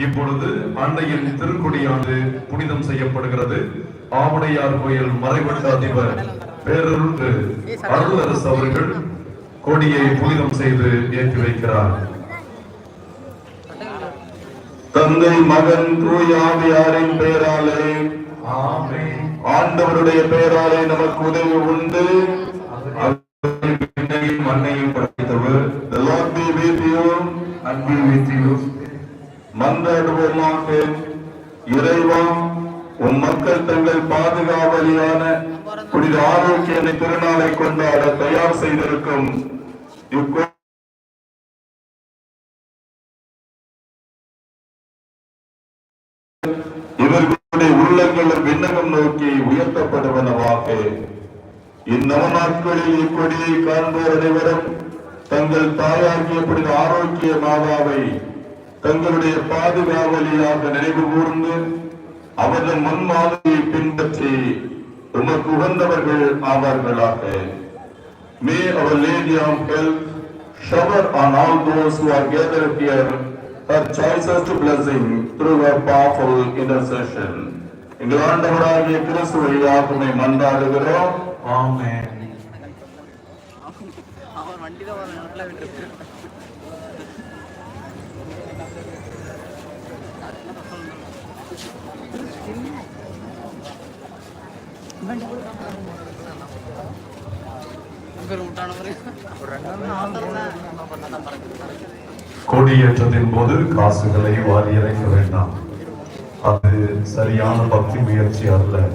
இப்பொழுது அன்னையின் திருக்கொடியானது புனிதம் செய்யப்படுகிறது. ஆவுடையார் கோயில் மறைவட்ட அதிபர் பேரருள் அருளரசு அவர்கள் கொடியை புனிதம் செய்து ஏற்றி வைக்கிறார். தந்தை மகன் தூய ஆவியாரின் பெயராலே ஆமென். ஆண்டவருடைய பெயராலே நமக்கு உதவி உண்டு. மண்ணையும் படைத்தவர். The Lord be with you and be with you. மன்றாடுவோமாக. இறைவா, உம் மக்கள் தங்கள் பாதுகாவலியான புனித ஆரோக்கிய திருநாளை கொண்டாட தயார் செய்திருக்கும் இவர்களுடைய உள்ளங்களும் விண்ணகம் நோக்கி உயர்த்தப்படுவனவாக. இந்நவ நாட்களில் இக்கொடியை காண்போர் அனைவரும் தங்கள் தாயாகிய புனித ஆரோக்கிய மாதாவை தங்களுடைய பாதுகாவலியாக நினைவு கூர்ந்து அவர்கள் முன்மாதிரியை பின்பற்றி உமக்கு உகந்தவர்கள் ஆவார்களாக. May Our Lady of Health shower on all those who are gathered here her choicest blessing through her powerful intercession. எங்கள் ஆண்டவராகிய கிறிஸ்து வழியாக உம்மை மன்றாடுகிறோம். ஆமென். அவர் வண்டில வர நேரத்துல விட்டு கொடியேற்றத்தின் போது காசுகளை வாரி இறைக்க வேண்டாம். அது சரியான பக்தி முயற்சி அல்ல.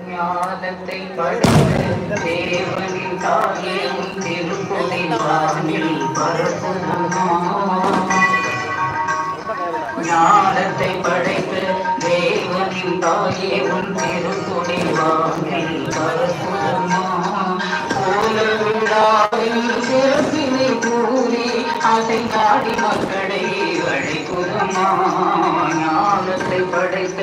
ஞானத்தை படைத்த தேவனின் தாயே உன் திருப்பதி வானில் பரப்புமா. ஞானத்தை படைத்த தேவனின் தாயே உன் திருப்பதி வானில் பரப்புமா. கோல விழாவில் சிறப்பினை கூறி அசைந்தாடி மக்களை அழைக்குமா. ஞானத்தை படைத்த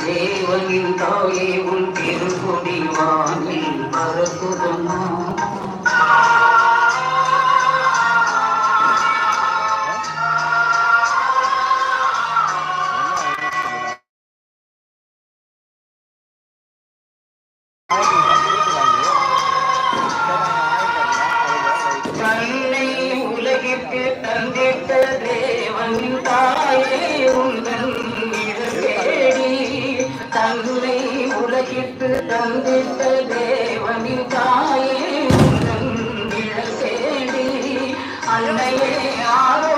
தேவனின் தாயே உன் திருப்பதி வானில் பரப்புமா. தன்னை உலகிற்கு தந்திட்ட தேவனின் தாயே உந்தன் தேடி. தன்னை உலகிற்கு தந்திட்ட தேவனின் தாயே உந்தன் தேடி. அன்னையே ஆரோ